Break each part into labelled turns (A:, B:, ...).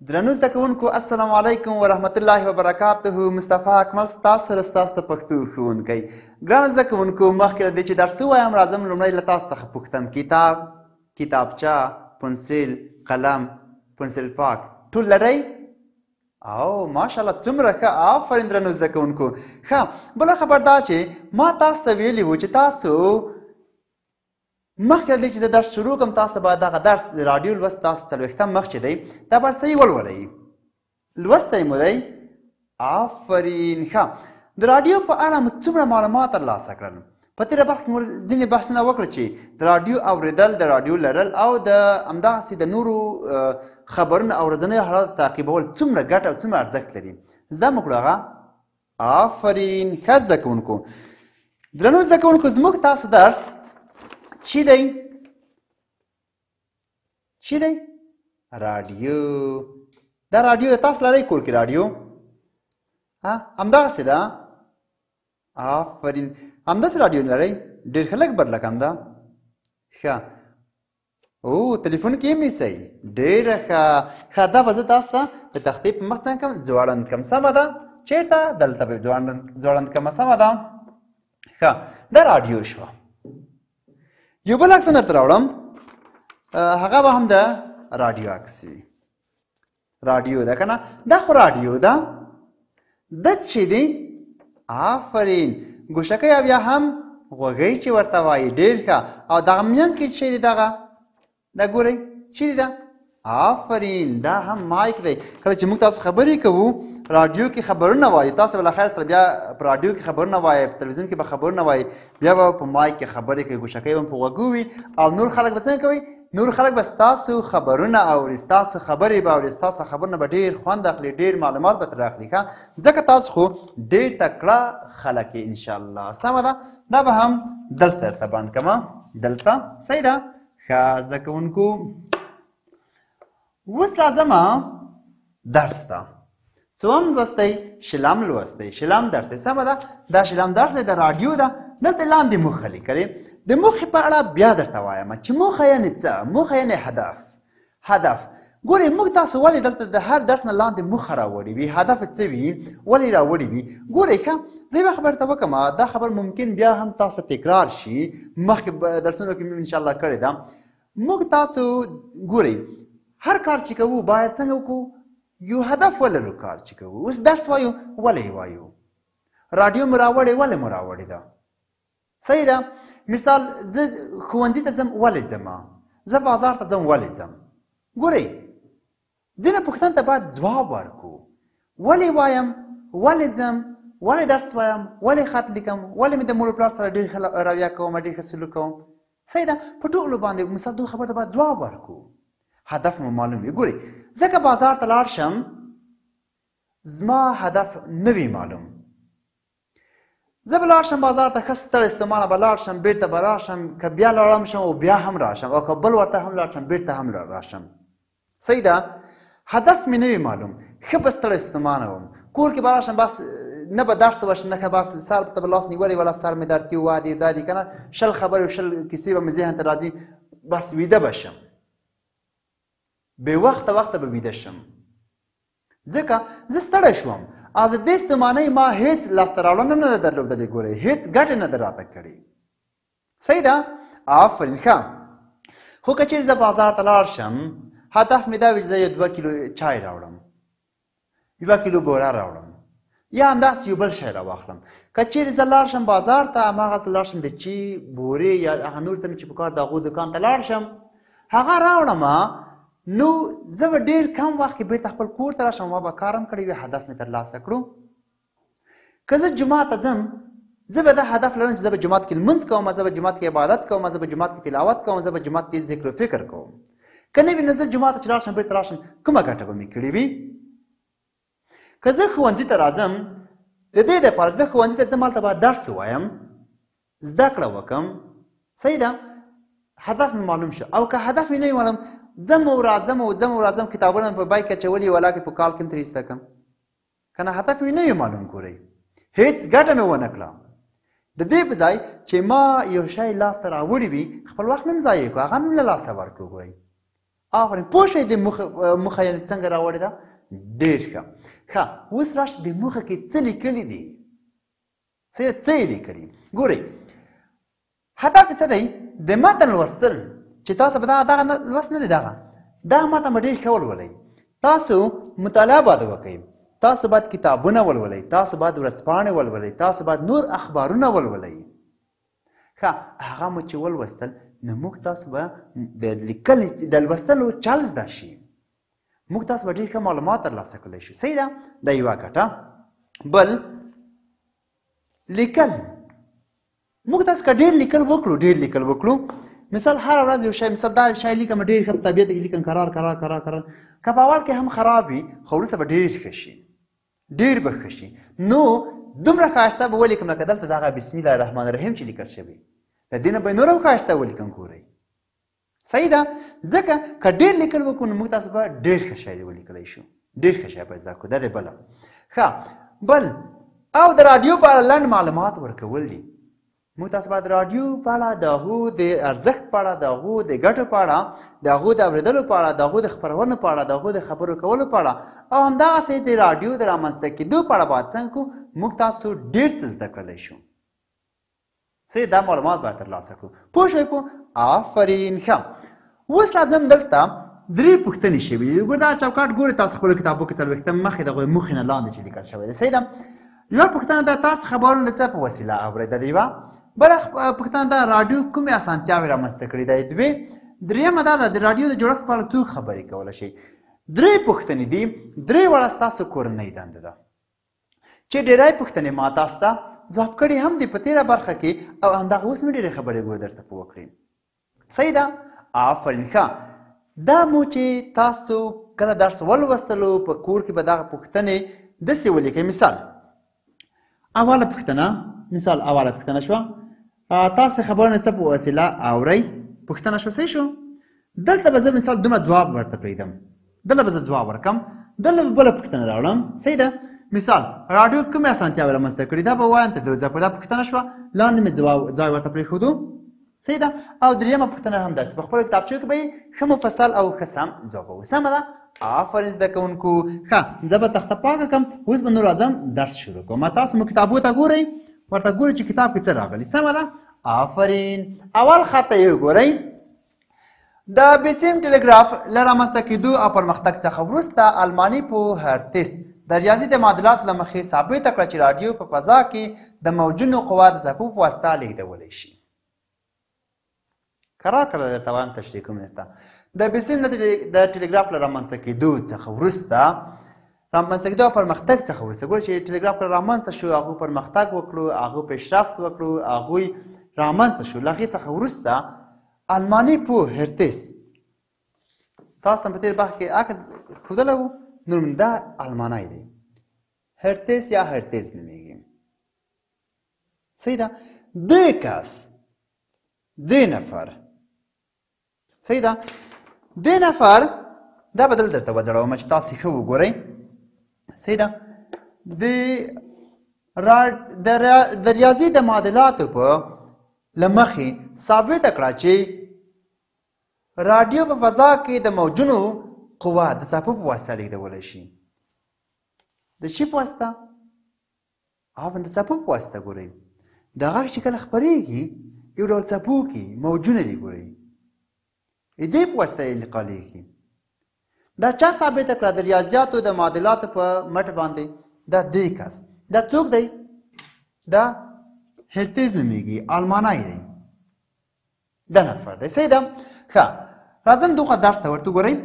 A: درنو زده کوونکو السلام علیکم ورحمت الله وبرکاته. مصطفی اکمل ستاسو سره ستاسو د پښتو ښوونکی. ګرانو زده کوونکو مخکې له دې چې درس ووایم راځم لومړی له تاسو څخه پوښتم کتاب، کتابچه، پنسل، قلم، پنسل پاک ټول لرئ؟ او ماشاءالله څومره ښه، آفرین درنو زده کوونکو. ښه، بله خبر دا چې ما تاسو ته ویلي وو چې تاسو مخکې له دې چې زه درس شروع کړم تاسو باید دغه درس د راډیو لوست تاسو څلوېښتم مخ چې دی دا باید صحیح ولولئ. لوستی مو دی؟ آفرین. ښه، د راډیو په اړه مو څومره معلومات ترلاسه کړل؟ په تېره برخه کې مو ځینې بحثونه وکړل چې د راډیو اورېدل، د راډیو لرل او د همدغسې د نورو خبرونو او ورځنیو حالاتو تعقیبول څومره ګټه او څومره ارزښت لري. زده مو کړو هغه؟ آفرین. ښه زده کوونکو. درنو زده کوونکو زموږ تاسو درس چی دی؟ چی دی؟ راډیو. دا راډیو تاسو لرئ کور کې راډیو؟ همدغسې ده؟ آفرین. همداسې راډیو لرئ؟ ډېر ښه، لږ بد رقم ده. ښه. او تلیفون کې یې نیسئ؟ ډېره ښه. ښه، دا به زه تاسو ته د تختې په مخ څنګه کړم؟ ځوړند کړم. سمه ده؟ چېرته؟ دلته به ځوړند کړمه. سمه ده؟ ښه، دا راډیو شوه. یو بل عکس درته راوړم، هغه به هم د راډیو عکس وي. راډیو ده که نه؟ دا خو راډیو ده. دا څه شی دی؟ آفرین. ګوشکۍ او یا هم غوږۍ چې ورته وایي. ډېر ښه. او دغه منځ کې څه شی دی دغه؟ دا ګورئ څه دی دا؟ آفرین. دا هم مایک دی. کله چې موږ تاسو خبرې کوو راډیو کې خبرونه وایي، تاسو به له خیر سره بیا په راډیو کې خبرونه وایي، په تلویزیون کې به خبرونه وایي، بیا به په مایک کې خبرې کوي، ګوشکۍ به په غوږو وي او نور خلک به څنګه کوي؟ نور خلک به ستاسو خبرونه اوري، ستاسو خبرې به اوري، ستاسو خبرونه به ډېر خوند اخلي، ډېر معلومات به ترې اخلي. ښه، ځکه تاسو خو ډېر تکړه خلک یې انشاءالله. سمه ده؟ دا به هم دلته درته بند کړمه. دلته صحیح ده؟ ښه زده کوونکو، اوس راځمه درس ته. څوم لوستی؟ شلم لوستی. شلم درس دی. سمه ده؟ دا شلم درس دی، د راډیو ده. دلته لاندې موخه لیکلې. د موخې په اړه بیا درته وایم چې موخه یعنې څه؟ موخه یعنې هدف. هدف. ګورئ موږ تاسو ولې دلته د هر درس نه لاندې موخه راوړې وي، هدف څه وي، ولې راوړې وي؟ ګورئ ښه، زه یوه خبره درته وکړم، دا خبر ممکن بیا هم تاسو ته تکرار شي، مخکې درسونو کې مې انشاءالله کړې ده. موږ تاسو ګورئ هر کار چې کوو باید څنګه وکړو؟ یو هدف ولرو کار چې کوو. اوس درس وایو ولې یې وایو؟ راډیو مو راوړې ولې مو راوړې ده؟ صحیح ده؟ مثال زه ښوونځي ته ځم ولې ځم؟ زه بازار ته ځم ولې ځم؟ ګورئ ځینې پوښتنو ته باید ځواب ورکړو. ولې وایم؟ ولې ځم؟ ولې درس وایم؟ ولې خط لیکم؟ ولې مې د مور پلار سره ډېر ښه رویه کوم، ډېر ښه سلوک کوم؟ صحیح ده؟ په ټولو باندې مثال دغه خبرو ته باید ځواب ورکړو، هدف مو معلوم وي. ګورئ ځکه بازار ته لاړ شم زما هدف نه وي معلوم. زه به لاړ شم بازار ته ښه ستړی ستومانه به لاړ شم، بېرته به راشم، که بیا لاړم شم او بیا هم راشم او که بل ورته هم لاړ شم بېرته هم راشم. صحیح ده؟ هدف مې نه وي معلوم. ښه به ستړی ستومانه وم، کور کې به راشم بس نه به درس وشم، نه که بس سر ته به لاس نیولی ولا سر مې درد کي وا دي دا دي که نه، شل خبرې او شل کیسې به مې ذهن ته راځي، بس ویده به شم، بې وخته به ویده شم. ځکه زه ستړی شوم او د دې ستومانۍ ما هېڅ لاسته راوړنه نه ده درلودلې. ګورئ هېڅ ګټې نه ده راته کړې. صحیح ده؟ آفرین. ښه، خو که چېرې زه بازار ته لاړ شم هدف مې دا وي چې زه یو 2 کیلو چای راوړم، 1 کیلو بوره راوړم یا همداسې یو بل شی راواخلم. که چېرې زه لاړ شم بازار ته هماغلته لاړ شم د چی بورې یا هغه نور څه مې چې په کار د هغو دوکان ته لاړ شم هغه راوړمه، نو زه به ډېر کم وخت کې بېرته خپل کور ته راشم، ما به کار هم کړی وي، هدف مې ترلاسه کړو. که زه جومات ته ځم زه به دا هدف لرم چې زه به جومات کې لمونځ کوم، زه به جومات کې عبادت کوم، زه به جومات کې تلاوت کوم، زه به جومات کې ذکر و فکر کوم. که نه وي نو زه جومات ته چې لاړ شم بېرته راشم کومه ګټه به مې کړې وي؟ که زه ښوونځي ته راځم د دې دپاره زه ښوونځي ته ځم هلته باید درس ووایم، زده کړه وکړم. صحیح ده؟ هدف مې معلوم شو. او که هدف مې نه وي معلوم ځم او راځم کتابونه مې په بیک کې اچولي ولا کې په کال کې هم ترې ایسته کړم، که نه هدف مې نه وي معلوم. ګورئ هېڅ ګټه مې ونه کړه. د دې په ځای چې ما یو شی لاسته راوړی وي خپل وخت مې هم ضایع کړو، هغه مې له لاسه ورکړو. ګورئ آفرین پوه شئ د موخه یعنې څنګه راوړې ده ډېر ښه ښه اوس راشه د موخه کې څه لیکلي دي څه یې لیکلي ګورئ هدف څه دی د متن لوستل چې تاسو به دغه لوست نه دی دغه متن به ډېر ښه ولولئ تاسو مطالعه باید وکئ تاسو باید کتابونه ولولئ تاسو باید ورځپاڼې ولولئ تاسو باید نور اخبارونه ولولئ ښه هغه مو چې ولوستل نو موږ تاسو به د لیکل د لوستلو چل زده شي موږ تاسو به ډېر ښه معلومات ترلاسه کولی شو صحیح ده دا یوه ګټه بل لیکل موږ تاسو که ډېر لیکل وکړو مثال هره ورځ یو شی مثال دا شی لیکم ډېر ښه په طبیعت کې لیکم کرار که په اول کې هم خراب وي خو وروسته به ډېر ښه شي ډېر به ښه شي نو دومره ښایسته به ولیکم لکه دلته دغه بسم الله الرحمن الرحیم چې لیکل شوی د دې نه به نور هم ښایسته ولیکم ګورئ صحیح ده ځکه که ډېر لیکل وکړو نو موږ تاسو به ډېر ښه شی ولیکلی شو ډېر ښه شی به زده کړو دا دی بله ښه بل او د راډیو په اړه لنډ معلومات ورکول دي موږ تاسو باید راډیو په اړه د هغو د ارزښت په اړه د هغو د ګټو په اړه د هغو د اورېدلو په اړه د هغو د خپرونو په اړه د هغو د خبرو کولو په اړه او همدغسې د راډیو د رامنځته کېدو په اړه باید څنګه کړو موږ تاسو ډېر څه زده کړلی شو صحیح دا معلومات باید ترلاسه کړو پوه شوئ آفرین ښه اوس لازم دلته 3 پوښتنې شوي دي ګوره دا چوکاټ ګورئ تاسو خپلو کتابو کې 40 مخکې د هغوی موخې نه لاندې چې لیکل شوی دی صحیح ده یوه پوښتنه ده تاسو خبرونه د څه په وسیله اورېدلې یوه بله پوښتنه ده راډیو کومې اسانتیاوې رامنځته کړي دی درېیمه دا ده د راډیو د جوړښت په اړه څوک خبرې کولی شي 3 پوښتنې دي 3 واړه ستاسو کورنۍ دنده ده چې ډېری پوښتنې ما تاسو ته ځواب کړي هم دي په تېره برخه کې او همدغه اوس مې ډېرې خبرې ګوره درته په وکړي صحیح ده آفرین ښه دا مو چې تاسو کله درس ولوستلو په کور کې به دغه پوښتنې داسې ولیکئ مثال اوله پوښتنه شوه تاسو خبرونه څه په وسیله اورئ پوښتنه شوه صحیح شو دلته به زه مثال دومره ځواب ورته پرېږدم دلته به زه ځواب ورکړم دلته به بله پوښتنه راوړم صحیح ده مثال راډیو کومې اسانتیاوې رامنځته کړي دا به وایم ته دا پوښتنه شوه لاندې مې ځای ورته پرېښودو صحیح ده او درېیمه پوښتنه هم داسې په خپلو کتابچو کې به یې ښه مفصل او ښه سم ځوابوو سمه ده آفرین زده کوونکو ښه زه به تخته پاکه کړم اوس به نو راځم درس شروع کوم تاسو مو کتابو ته ګورئ ورته ګورئ چې کتاب کې څه راغلي سمه ده آفرین اول خط ته یې وګورئ د بیسیم ټلګراف له رامنځته کېدو او پرمختګ څخه وروسته الماني پوه هرتس د ریاضي د معادلاتو له مخې ثابته کړه چې راډیو په فضا کې د موجونو قوا د څپو په واسطه لیږدولی شي کرار درته وایم تشریح کوم درته د بیسیم د ټلګراف له رامنځته کېدو څخه وروسته رامنځته کېدو او پرمختګ څخه وروسته ګوره چې ټلګراف کله رامنځته شو هغوی پرمختګ وکړو هغوی پیشرفت وکړو هغوی رامنځته شو له هغې څخه وروسته الماني پوه هرتس تاسو ته په تېر برخه کې عکس ښودلی وو نو دا المانی دی هرتس یا هرتز نومیږي صحیح ده دې کس دې نفر صحیح ده دې نفر دا به دلته درته وځړوم چې تاسو ښه وګورئ صحیح ده د ریاضي د معادلاتو په له مخې ثابته کړه چې راډیو په فضا کې د موجونو قوه د څپو په واسطه لیږدولی شي د شي په واسطه د څپو په واسطه ګورئ د غږ چې کله خپرېږي یو ډول څپو کې موجونه دي ګورئ د دې په واسطه یې انتقالېږي دا چا ثابته کړه د ریاضیاتو د معادلاتو په مټ باندې دا دې کس دا څوک دی دا هرتز نومیږي المانی دی دا نفر دی صحیح ده ښه راځم دغه درس ته ورته وګورئ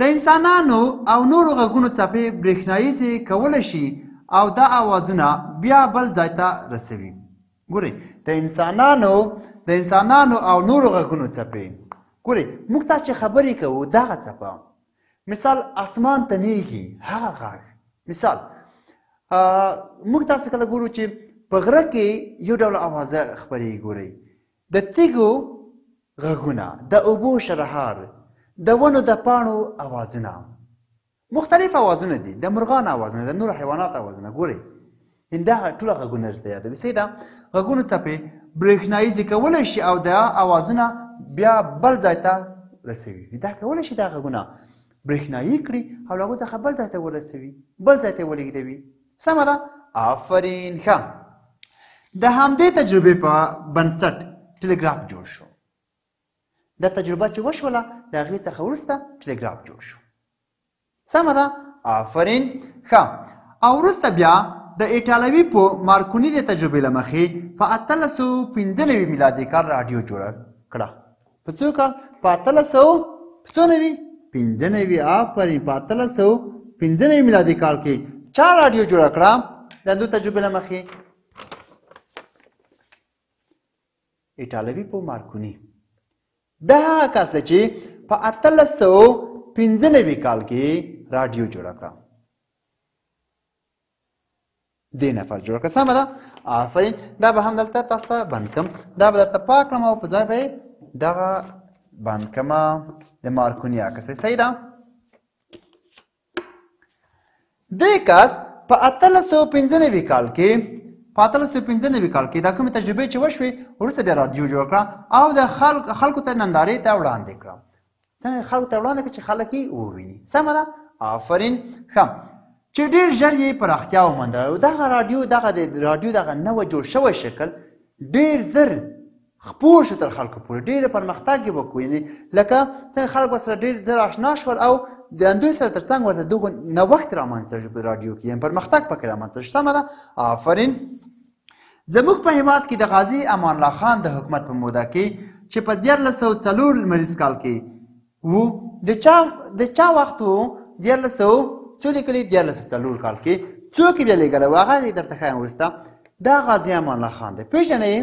A: د انسانانو او نورو غږونو څپې برېښناییزې کولی شي او دا اوازونه بیا بل ځای ته رسوي ګورئ د انسانانو او نورو غږونو څپې ګورئ موږ تاسو چې خبرې کوو دغه څپه مثال اسمان ته نیږي هغه غږ مثال موږ تاسو کله ګورو چې په غره کې یو ډول اوازه خپرېږي ګورئ د تیږو غږونه د اوبو شرهار د ونو د پاڼو اوازونه مختلف اوازونه دي د مرغان اوازونه د نورو حیوانات اوازونه ګورئ دا ټوله غږونه درته یادوي صحیح ده غږونو څپې برېښناییزې کولی شي او دا اوازونه بیا بل ځای ته رسوي دا کولی شي دا غږونه برېښنایي کړي او له هغو څخه بل ځای ته ورسوي بل ځای ته یې ولېږدوي سمه ده آفرین ښه د همدې تجربې په بنسټ ټلګراف جوړ شو دا تجربه چې وشوله د هغې څخه وروسته ټلګراف جوړ شو سمه ده آفرین ښه او وروسته بیا د ایټالوي په مارکوني د تجربې له مخې په 1895 میلادي کال راډیو جوړه کړه په څو کال په 1895 آفرین په 1895 میلادي کال کې چا راډیو جوړه کړه د همدو تجربې له مخې ایټالوي په مارکوني دا هغه کس دی چې په 1895 کال کې راډیو جوړه کړه دې نفر جوړه کړه سمه ده آفرین دا به هم دلته تاسو ته بند کړم دا به درته پاک کړم او په ځای به یې دغه بند کړمه د مارکوني عکس دی صحیح ده دې کس په 1895 کال کې په 1895 کال کې دا کومې تجربې چې وشوې وروسته بیا راډیو جوړه کړه او د خلکو ته نندارې ته وړاندې کړه څنګه خلکو ته وړاندې کړه چې خلک یې وویني سمه ده آفرین ښه چې ډېر ژر یې پراختیا وموندله او دغه راډیو دغه نوی جوړ شوی شکل ډېر زر خپور شو تر خلکو پورې ډېر پرمختګ یې وکړو یعنې لکه څنګه خلک ورسره ډېر زر اشنا شول او د همدوی سره تر څنګ ورته دغه نوښت رامنځته شو په راډیو کې یعنې پرمختګ پکې رامنځته شو سمه ده آفرین زموږ په هېواد کې د غازي امان الله خان د حکومت په موده کې چې په 1404 لمریز کال کې و د چا وخت و 1404 کال کې څوک یې بیا لېږلی و هغه یې درته ښایم وروسته دا غازي امان الله خان دی پېژنئ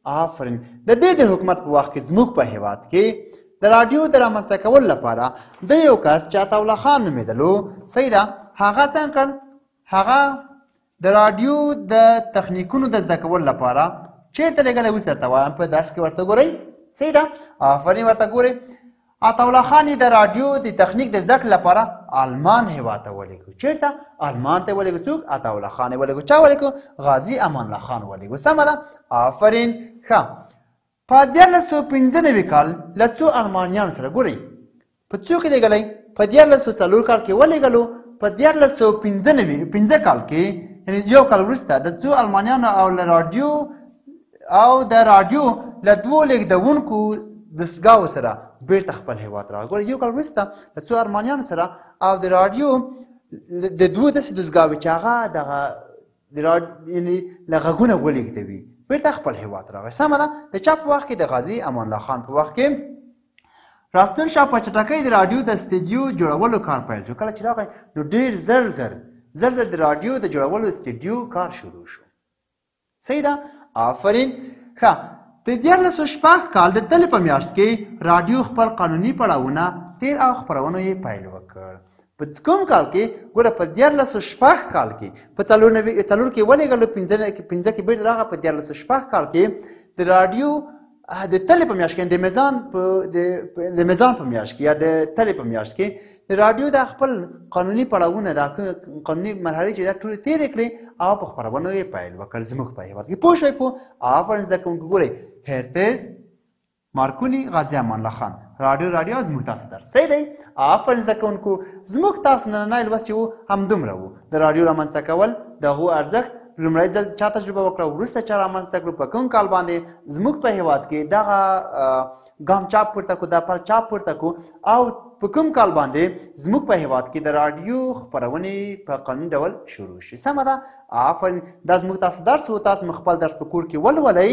A: آفرین د دې د حکومت په وخت کې زموږ په هېواد کې د راډیو د رامنځته کولو لپاره د یو کس چې عطاالله خان نومېدلو صحیح ده هغه څنګه کړ هغه د راډیو د تخنیکونو د زده کولو لپاره چېرته لېږلی اوس درته وایم په درس کې ورته ګورئ صحیح ده آفرین ورته ګورئ عطاالله خان یې د راډیو د تخنیک د زده کړې لپاره آلمان هېواد ته ولېږو چېرته آلمان ته یې ولېږو څوک عطاالله خان یې ولېږو چا ولېږو غازي امان الله خان ولېږو سمه ده آفرین ښه په 1495 کال له څو المانیانو سره ګورئ په څو کې لېږلی په 1404 کال کې ولېږلو په 1495 کال کې یعنې یو کال وروسته د څو المانیانو او د راډیو له دوو لېږدونکو دستګاو سره بیرته خپل هېواد راغی ګورئ یو کال وروسته له څو المانیانو سره او د راډیو د دوو داسې دستګاوې چې هغه دغه یعنې له غږونه ولېږدوي بیرته خپل هېواد راغی سمه ده د چا په وخت کې د غازي امان الله خان په وخت کې راستون شاه په چټکۍ د راډیو د استډیو جوړولو کار پیل شو کله چې راغی نو ډېر زر د راډیو د جوړولو استډیو کار شروع شو صحیح ده آفرین ښه د 1406 کال د تلې په میاشت کې راډیو خپل قانوني پړاوونه تیر او خپرونو یې پیل وکړ په کوم کال کې ګوره په 1406 کال کې په 4 کې ولېږلو 15 کې بیرته راغی په 1406 کال کې د راډیو د تلې په میاشت کې د میزان په میاشت کې یا د تلې په میاشت کې د راډیو د خپل قانوني پړاوونه د قانوني مرحلې چې دا ټولې تېرې کړې او په خپرونو یې پیل وکړ زموږ په هېواد کې پوه شوئ په آفرین زده کوونکو ګورئ هرتز مارکوني غازي امان الله خان راډیو زموږ تاسو درس صحیح دی آفرین زده کوونکو زموږ تاسو نننی لوست چې و همدومره و د راډیو رامنځته کول د هغو ارزښت لومړی ځل چا تجربه وکړه وروسته چا رامنځته کړو په کوم کال باندې زموږ په هېواد کې دغه ګام چاپ پورته کړو دا پل چاپ پورته کړو او په کوم کال باندې زموږ په هېواد کې د راډیو خپرونې په قانوني ډول شروع شي سمه ده آفرین دا زموږ تاسو درس و تاسو مو خپل درس په کور کې ولولئ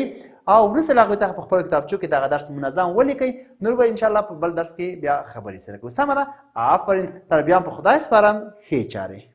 A: او وروسته له هغوی څخه په خپلو کتابچو کې دغه درس منظم ولیکئ نور به انشاءالله په بل درس کې بیا خبرې سره کوو سمه ده آفرین تر بیا په خدای سپارم ښې چارې